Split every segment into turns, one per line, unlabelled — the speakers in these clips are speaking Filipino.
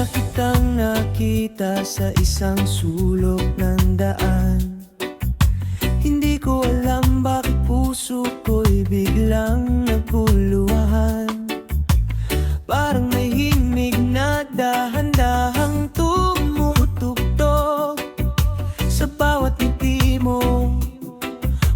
na kitang nakita sa isang sulok ng daan. Hindi ko alam bakit puso ko'y biglang naguluhan. Parang may himig na dahan-dahang tumutugtog sa bawat ngiti mo.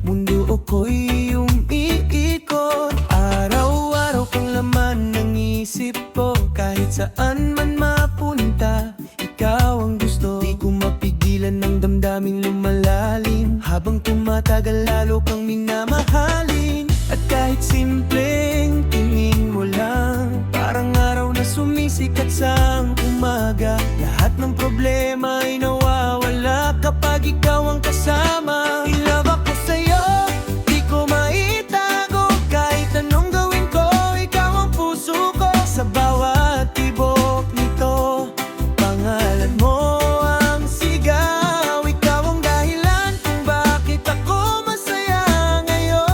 Mundo ko'y umiikot, araw-araw kang laman ng isip ko. Kahit saan man mapunta, ikaw ang gusto. Di ko mapigilan ng damdaming lumalalim. Habang tumatagal lalo kang minamahalin. At kahit simpleng tingin mo lang, parang araw na sumisikat sa umaga. Lahat ng problema ay nawawala kapag ikaw ang kasama. In love ako sa'yo, di ko maitago. Kahit anong gawin ko, ikaw ang puso ko. Sa bawat tibok nito, pangalan mo ang sigaw. Ikaw ang dahilan kung bakit ako masaya ngayon.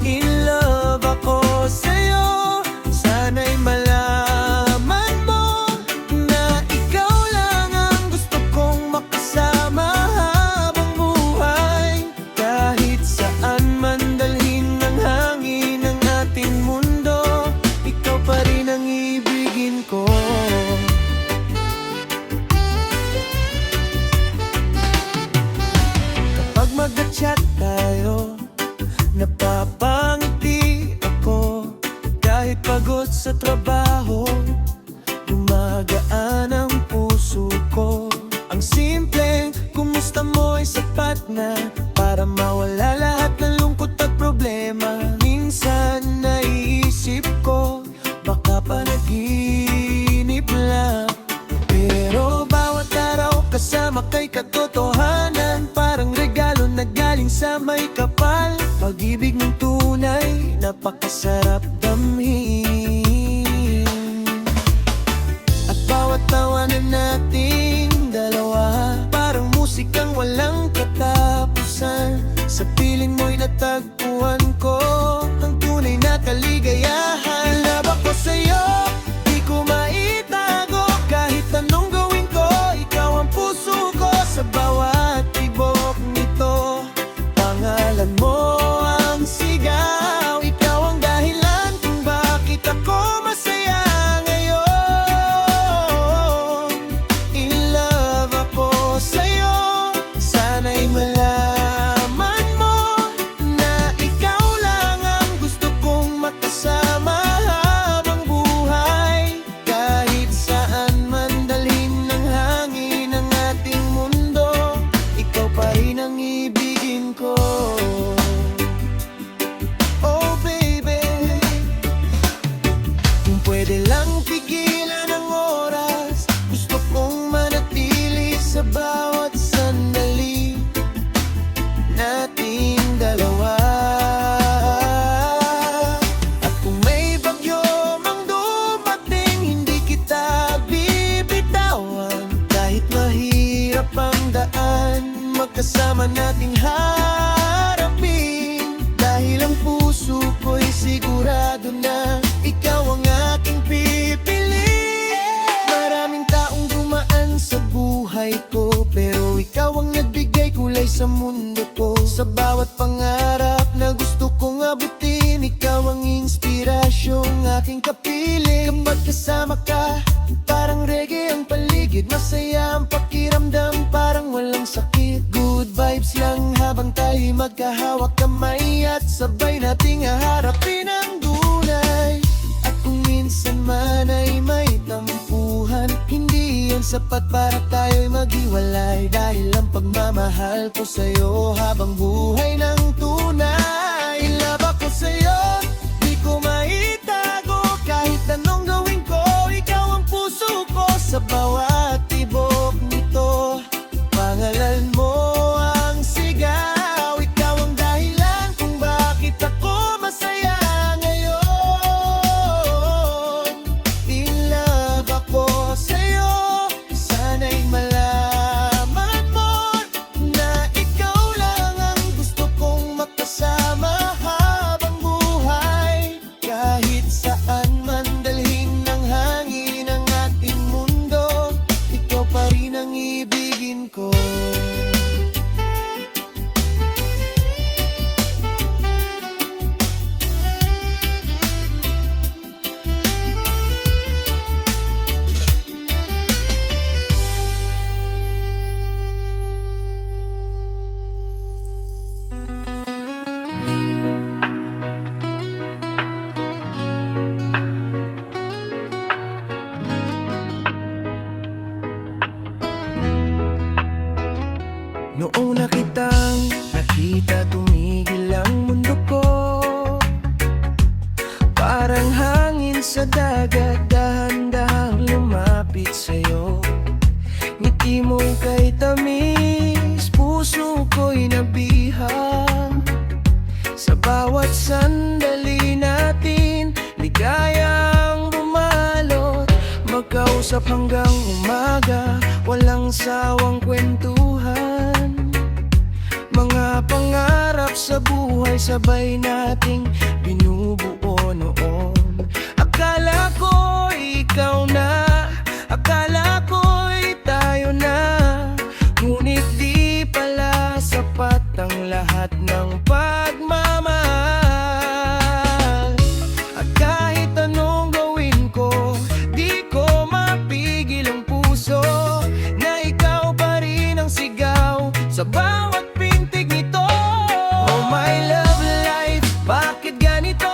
In love ako sa'yo, sana'y malaman mo na ikaw lang ang gusto kong makasama habang buhay. Kahit saan man dalhin ng hangin ng ating mundo, ikaw pa rin ang ibigin ko. Kapag mag-chat tayo, napapangiti ako. Kahit pagod sa trabaho, gumagaan ang puso ko. Ang simpleng kumusta mo ay sapat na para mawala lahat ng lungkot at problema. Minsan naiisip ko, baka panaginip lang. Pero bawat araw kasama kay katotohanan, parang regalo na galing sa may kapal. Pag-ibig ng tunay, napakasarap damhin. At bawat tawanan nating dalawa, parang musikang walang katapusan. Sa piling mo'y natagpuan ko ang tunay na kaligayahan. In love ako sa'yo, di ko maitago. Kahit anong gawin ko, ikaw ang puso ko. Sa bawat tibok nito, pangalan mo ang sigaw. Ikaw ang dahilan kung bakit ako masaya ngayon. In love ako sa'yo, sana'y malaman mo na ikaw lang ang gusto kong makasama habang buhay. Kahit saan man dalhin ng hangin ang ating mundo, ikaw pa rin ang ibigin ko. Oh baby, kung pwede lang pigilan ang oras, gusto kong manatili sa bawat sandali nating dalawa. At kung may bagyo mang dumating, hindi kita bibitawan. Kahit mahirap ang daan, magkasama nating harapin. Dahil ang puso ko'y sigurado na ikaw ang aking pipiliin. Maraming taong dumaan sa buhay ko, pero ikaw ang nagbigay kulay sa mundo ko. Sa bawat pangarap na gusto kong abutin, ikaw ang inspirasyong aking kapiling. Kapag kasama ka, parang reggae ang paligid. Masaya ang pakiramdam, parang walang sakit. Good vibes lang habang tayo'y magkahawak kamay, at sabay nating haharapin ang dunay. At kung minsan man ay may tampuhan, hindi yan sapat para tayo'y maghiwalay. Dahil ang pagmamahal ko sa'yo habang buhay ng tunay. In love ako sa'yo, di ko maitago. Kahit anong gawin ko, ikaw ang puso ko. Sa bawat tibok nito, pangalan mo ang sigaw. Ikaw ang dahilan kung bakit ako masaya ngayon. In love ako sa'yo, sana'y malaman mo na ikaw lang ang gusto kong makasama Usap hanggang umaga, walang sawang kwentuhan. Mga pangarap sa buhay sabay nating binubuo noon. Akala ko ikaw na, akala ko'y tayo na, ngunit di pala sapat ang lahat ng pagmamahal. At kahit anong gawin ko, di ko mapigil ang puso na ikaw pa rin ang sigaw sa bawat pintig nito. Oh my love life, bakit ganito?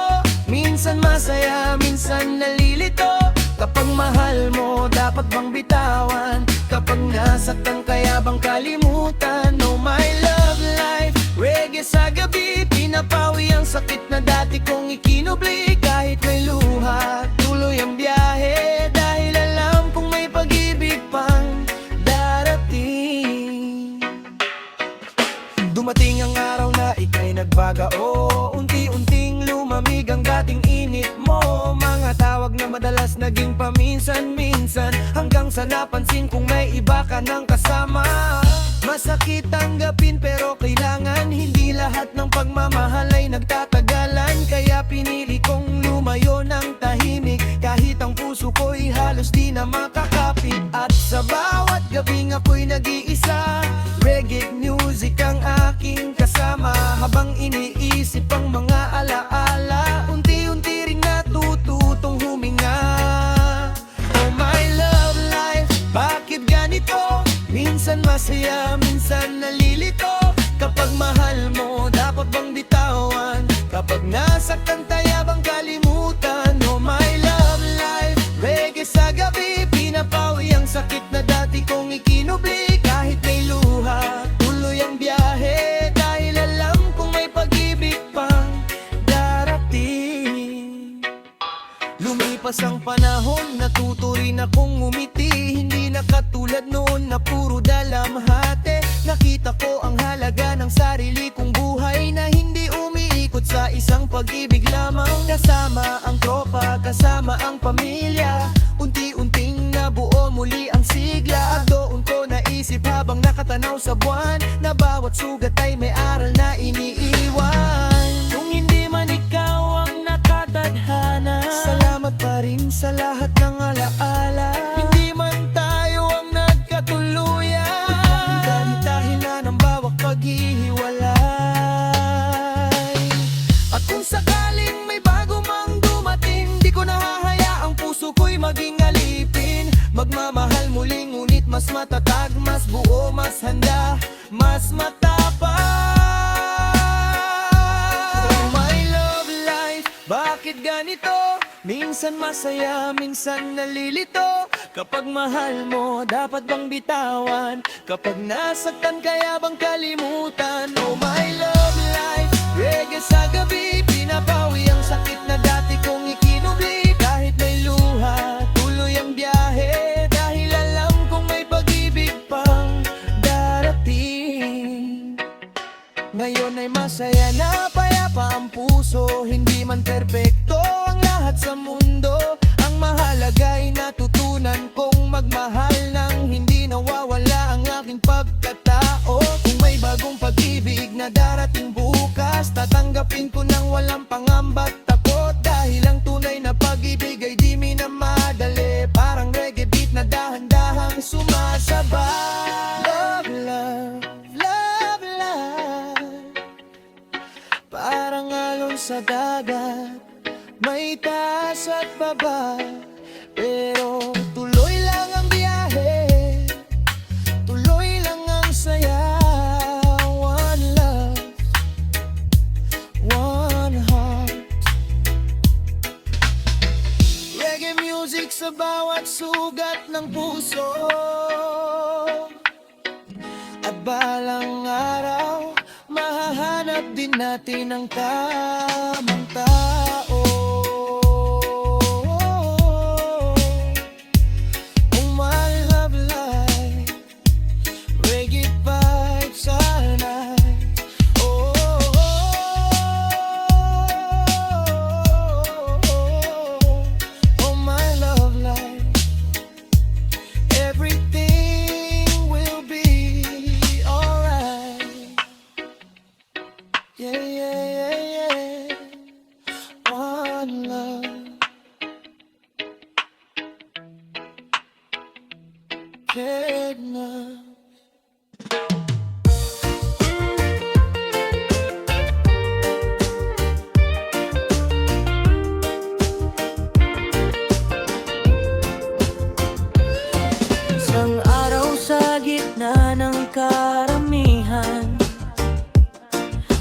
Minsan masaya, minsan nalilito. Kapag mahal mo, dapat bang bitawan? Kapag nasaktan, kaya bang kalimutan? Oh my love life, reggae sa gabi, pinapawi ang sakit na dati kong ikinubli. Kahit may luha, tuloy ang biyahe, dahil alam kong may pag-ibig pang darating. Dumating ang araw na ika'y nagbagao, unti-unting lumamig ang dating init mo. Mga tawag na madalas naging paminsan-minsan, hanggang sa napansin kong may iba ka ng kasama. Masakit tanggapin pero kailangan, hindi lahat ng pagmamahal ay nagtatagalan. Kaya pinili kong lumayo ng tahimik, kahit ang puso ko'y halos di na makakapit. At sa bawat gabing ako'y nag-iisa, reggae music ang aking kasama. Habang iniisip ang mga alaala, unti-unti ring natututong huminga. Oh my love life, bakit ganito? Minsan masaya, minsan nalilito. Kapag mahal mo, dapat bang bitawan? Kapag nasaktan, tayo bang kalimutan? Oh my love life, reggae sa gabi, pinapawi ang sakit na dati kong ikinubli. Kahit may luha, tuloy ang biyahe, dahil alam kong may pag-ibig pang darating. Lumipas ang panahon, natuto rin akong umiti. Hindi na katulad noon na puro dalamhati. Nakita ko ang halaga ng sarili kong buhay, na hindi umiikot sa isang pag-ibig lamang. Kasama ang tropa, kasama ang pamilya, unti-unting nabuo muli ang sigla. At doon ko naisip habang nakatanaw sa buwan, na bawat sugat ay may aral na iniiwan. Kung hindi man ikaw ang nakatadhana, salamat pa rin sa lahat ng alaala. Hindi man tayo ang nagkatuluyan, dahil na ng bawat paghihiwalay. At kung sakaling may bago mang dumating, di ko nahahayaang puso ko'y maging alipin. Magmamahal muli, ngunit mas matatag, mas buo, mas handa, mas matapang. Oh my love life, bakit ganito? Minsan masaya, minsan nalilito. Kapag mahal mo, dapat bang bitawan? Kapag nasaktan, kaya bang kalimutan? Oh my love life, reggae sa gabi, pinapawi ang sakit na dati kong ikinubli. Kahit may luha, tuloy ang biyahe, dahil alam kong may pag-ibig pang darating. Ngayon ay masaya na payapa ang puso, hindi man perpekto ang lahat sa mundo. Ang mahalaga ay natutunan kong magmahal nang hindi nawawala ang aking pagkatao. Kung may bagong pag-ibig na darating bukas, tatanggapin ko nang walang pangamba't takot. Dahil ang tunay na pag-ibig ay di minamadali, parang reggae beat na dahan-dahang sumasabay. Love, love, love, love, parang alon sa dagat, may taas at baba, pero tuloy lang ang biyahe, tuloy lang ang saya. One love, one heart. Reggae music sa bawat sugat ng puso, at balang araw mahahanap din natin ang tamang tao. Oh my love life, reggae vibes all night. Oh, oh, oh, oh, oh my love life. complicated na. Isang araw sa gitna ng karamihan,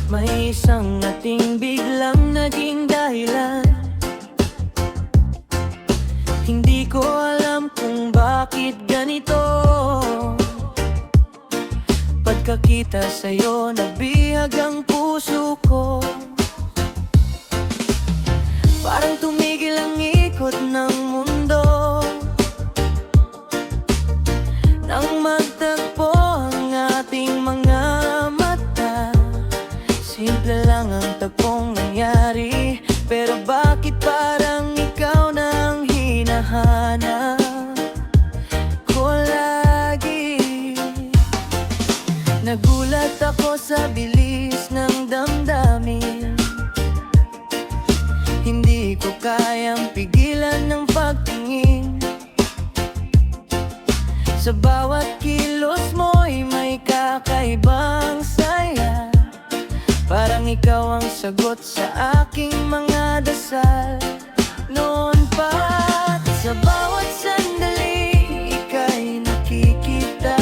may isang ating biglang naging dahilan. Hindi ko alam kung bakit ganito. Pagkakita sa'yo, nabihag ang puso ko. Parang tumigil ang ikot ng mundo nang magtagpo ang ating mga mata. Simple lang ang tagpong nangyari, pero bakit parang ikaw nang hinahanap ko lagi? Nagulat ako sa bilis ng damdamin. Hindi ko kayang pigilan ng pagtingin. Sa bawat kilos mo'y may kakaibang saya. Parang ikaw ang sagot sa aking mga dasal. Noon pa, sa bawat sandali, ika'y nakikita.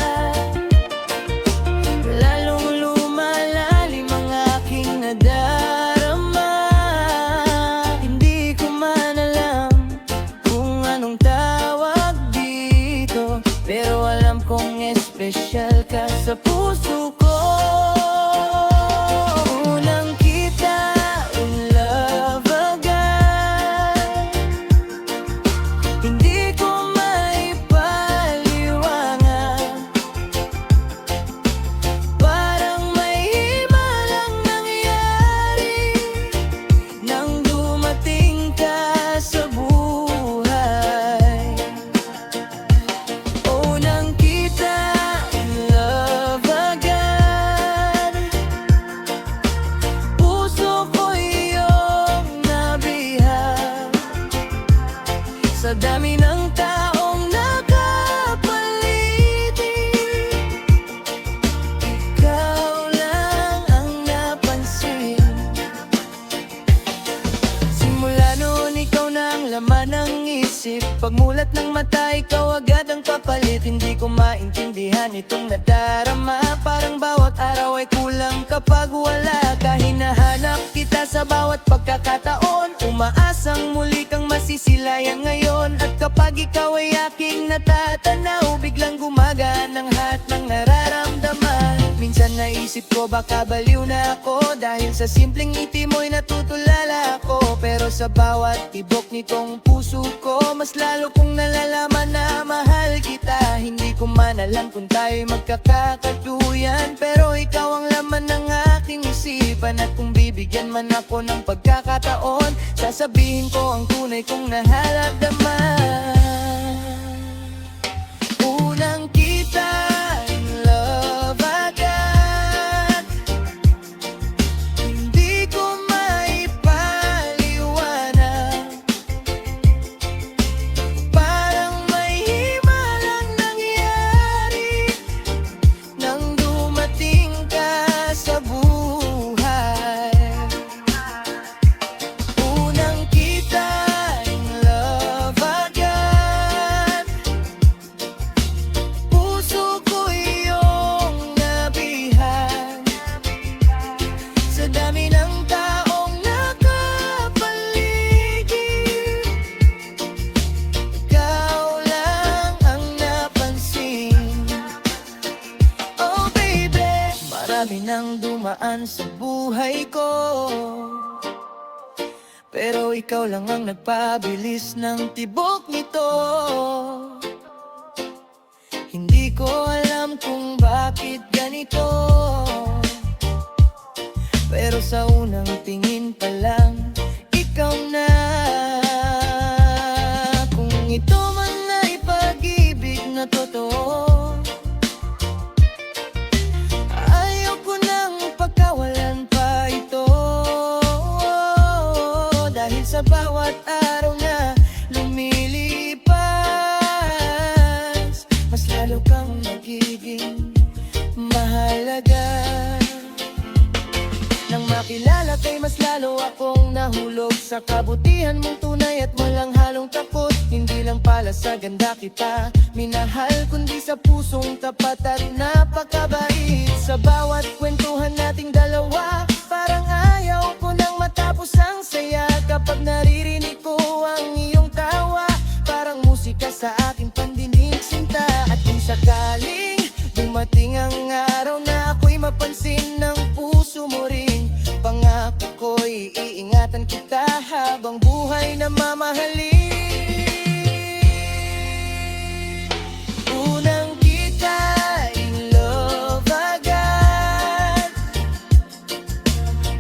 Lalong lumalalim ang aking nadarama. Hindi ko man alam kung anong tawag dito, pero alam kong espesyal ka sa puso ko. Unang kita, in love agad. Hindi ko maipaliwanag. Parang may himalang nangyari nang dumating ka sa buhay. Unang kita, in love agad. Puso ko iyong nabihag. Sa dami ng taong nakapaligid, ikaw lang ang napansin. Simula noon, ikaw na ang laman ng isip. Pagmulat ng mata, ikaw agad ang kapalit. Hindi ko maintindihan itong nadarama. Parang bawat araw ay kulang kapag wala ka. Hinahanap kita sa bawat pagkakataon. Umaasang muli kang masisilayan ngayon. At kapag ikaw ay aking natatanaw, biglang gumagaan ang lahat ng nararamdaman. Minsan naisip ko baka baliw na ako, dahil sa simpleng ngiti mo'y natutulala ako. Pero sa bawat tibok nitong puso ko, mas lalo kong nalalaman na mahal kita. Hindi ko man alam kung tayo'y magkakatuluyan, pero ikaw ang laman ng aking isipan. At kung bibigyan man ako ng pagkakataon, sasabihin ko ang tunay kong naharamdaman. Unang kita, in love agad. Hindi ko maipaliwanag. Parang may himalang nangyari nang dumating ka sa buhay. Unang kita, in love agad. Puso ko iyong nabihag. Sa dami ng taong nakapaligid, ikaw lang ang napansin. Oh baby, marami nang dumaan sa buhay ko, pero ikaw lang ang nagpabilis ng tibok nito. Hindi ko alam kung bakit ganito, pero sa unang tingin pa lang, ikaw na. Kung ito man ay pag-ibig na totoo, ayaw ko nang pagkawalan pa ito. Dahil sa bawat araw na lumilipas, mas lalo lalo akong nahulog sa kabutihan mong tunay at walang halong takot. Hindi lang pala sa ganda kita minahal, kundi sa pusong tapat at napakabait. Sa bawat kwentuhan nating dalawa, parang ayaw ko nang matapos ang saya. Kapag naririnig ko ang iyong tawa, parang musika sa aking pandinig, sinta. At kung sakaling dumating ang araw na ako'y mapansin ng puso mo rin, pangako ko'y iingatan kita habang buhay na mamahalin. Unang kita in love agad,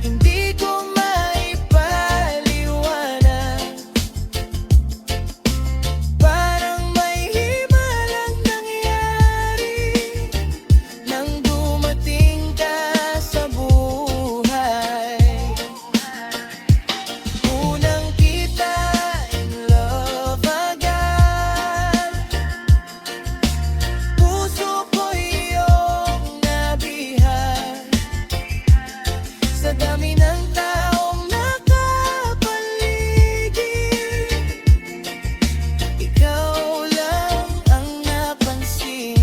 hindi ko maipaliwanag. Parang may himalang nangyari nang dumating ka sa buhay. Unang kita in love agad, puso ko iyong nabihag. Sa dami ng taong nakapaligid, ikaw lang ang napansin.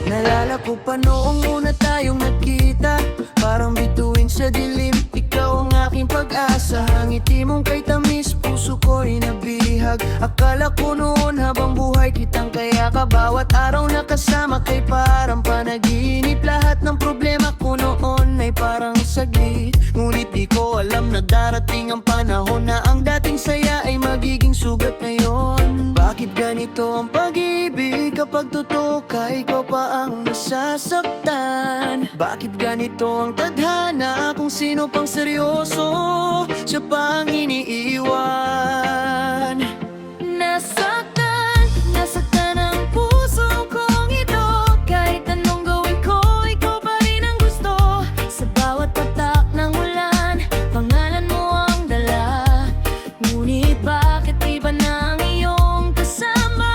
Nalala ko pa noong una tayong nagkita, parang bituin sa dilim, ikaw ang aking pag-asa. Ang ngiti mong kay tamis, puso ko'y nabihag. Akala ko noon habang buhay kitang kayaka, bawat araw na kasama kay parang panaginip. Lahat ng problema ko noon ay parang saglit, ngunit di ko alam na darating ang panahon na ang dating saya ay magiging sugat ngayon. Bakit ganito ang pag-ibig? Kapag totoo ka, ikaw pa ang nasasaktan. Bakit ganito ang tadhana? Kung sino pang seryoso, siya pa ang iniiwan. Nasaktan ang puso kong ito. Kahit anong gawin ko, ikaw pa rin ang gusto. Sa bawat patak ng ulan, pangalan mo ang dala. Ngunit bakit iba na ang iyong kasama?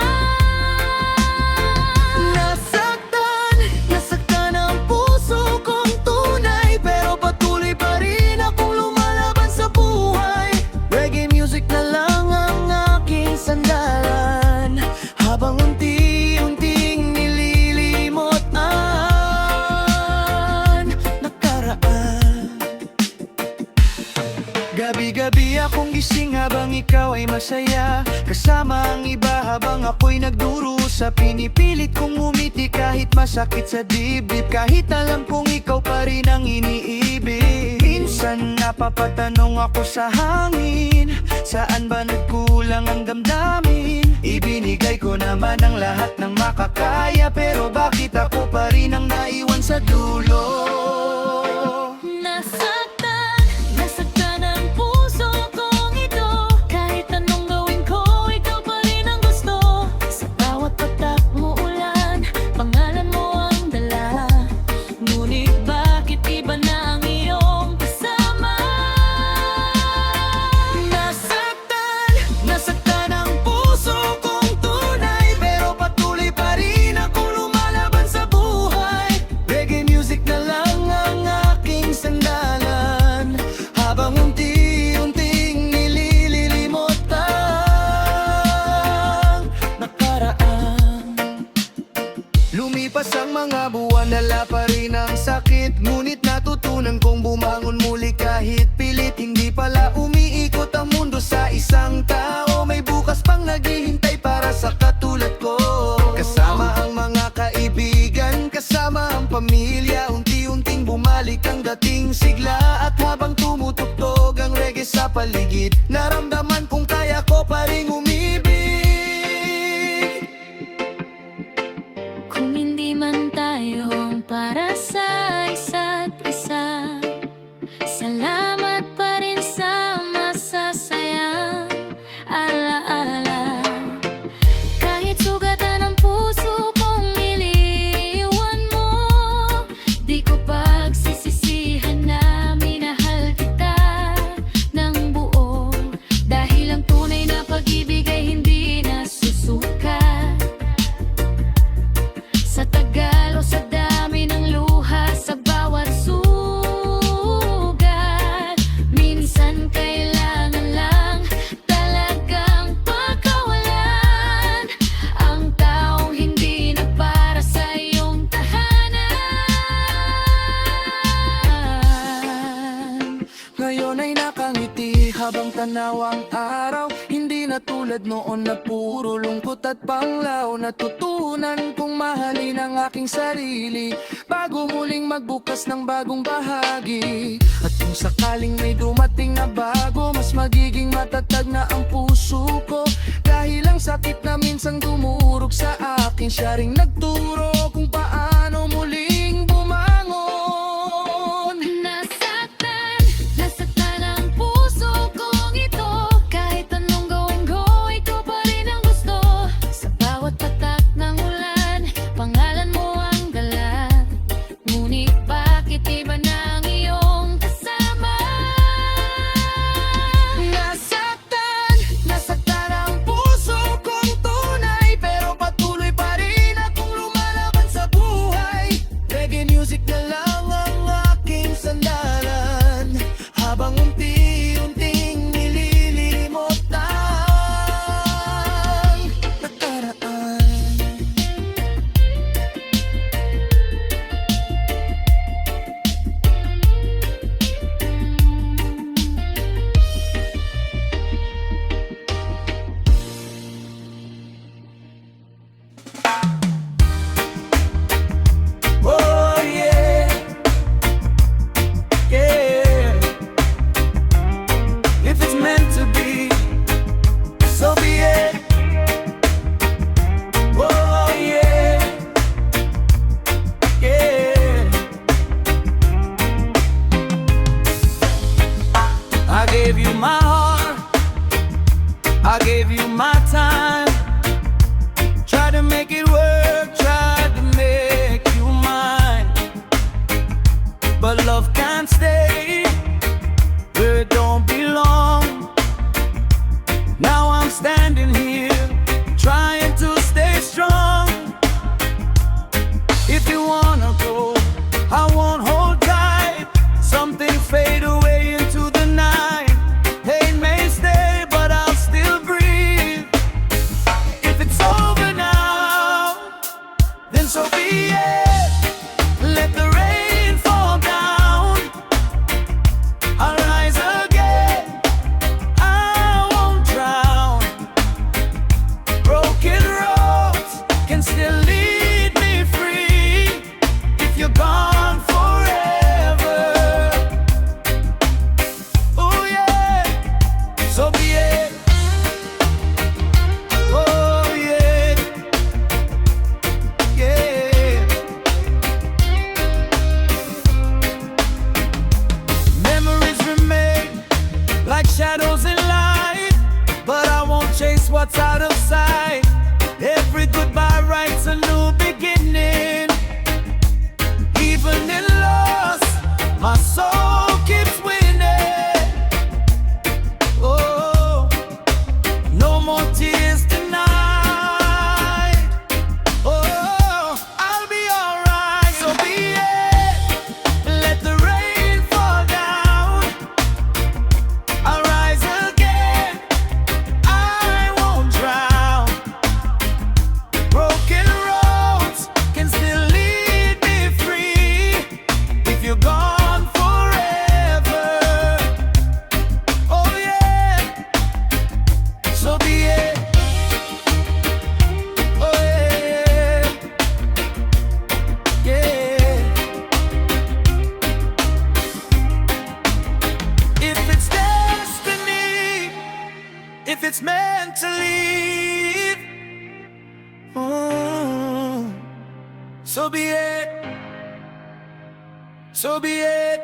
Nasaktan ang puso kong tunay, pero patuloy pa rin akong lumalaban sa buhay. Reggae music na lang ang aking sandalan, habang unti-unting nililimot ang nakaraan. Gabi-gabi akong gising habang ikaw ay masaya, kasama ang iba habang ako'y nagdurusa. Pinipilit kong umiti kahit masakit sa dibdib, kahit alam kong ikaw pa rin ang iniibig. Minsan napapatanong ako sa hangin, saan ba nagkulang ang damdamin? Ibinigay ko naman ang lahat ng makakaya, pero bakit ako pa rin ang naiwan sa dulo? Nasaktan ang puso kong ito. Kahit anong gawin ko, ikaw pa rin ang gusto. Sa bawat patak mo ulan, pangalan mo ang dala. Ngunit bakit iba na ang iyong kasama? Nasaktan ang puso kong tunay, pero patuloy pa rin akong lumalaban sa buhay. Reggae music na lang ang aking sandalan, habang unti-unting nilililimot ang nakaraan. Lumipas ang mga buwan, dala pa rin ang sakit, ngunit natutunan kong bumangon muli kahit pilit. Hindi pala umiikot ang mundo sa isang tao, may bukas pang naghihintay para sa katulad ko. Kasama ang mga kaibigan, kasama ang pamilya, unti-unting bumalik ang dating sigla. At habang tumutugtog ang reggae sa paligid, naramdaman kong kaya ko pa ring umibig. Kung hindi man tayo para sa isa't isa, salamat pa rin sa masasaya.
gumaginaw ang araw. Hindi na tulad noon na puro lungkot at panglaw. Natutunan kong mahalin ang aking sarili bago muling magbukas ng bagong bahagi. At kung sakaling may dumating na bago, mas magiging matatag na ang puso ko. Dahil ang sakit na minsang dumurog sa akin, siya ring nagturo kung paano muling bumangon.
Nasaktan ang puso kong ito. Kahit anong gawin ko, ikaw pa rin ang gusto. Sa bawat patak ng ulan, pangalan mo ang dala. Ngunit bakit iba na ang iyong kasama?
Nasaktan ang puso kong tunay, pero patuloy pa rin akong lumalaban sa buhay. Reggae music na lang ang aking sandalan, habang unti-unting nililimot ang nakaraan. Oh yeah, yeah. If it's meant to be, so be it. Oh yeah, yeah. I gave you my heart, I gave you my time. Tried to make it work, tried to make you mine. But love can't stay where it don't belong. Now I'm standing here, trying to stay strong. If you wanna go, I won't hold tight. Something fade away into the night. Pain may stay, but I'll still breathe. If it's over now, then so be it. Let the rain fall down, I'll rise again, I won't drown. Broken roads can still lead me free. If you're gone forever, oh yeah, so be it. Oh yeah, yeah. Memories remain like shadows in light, but I won't chase what's out of sight. Every goodbye writes a new beginning. Even in loss, my soul keeps winning. Oh, no more tears tonight. Oh, I'll be alright. So be it. Let the rain fall down, I'll rise again, I won't drown. Broken roads can still lead me free. If you're gone forever, oh yeah, so be it. Oh yeah, yeah. If it's destiny, if it's meant to leave, so be it, so be it.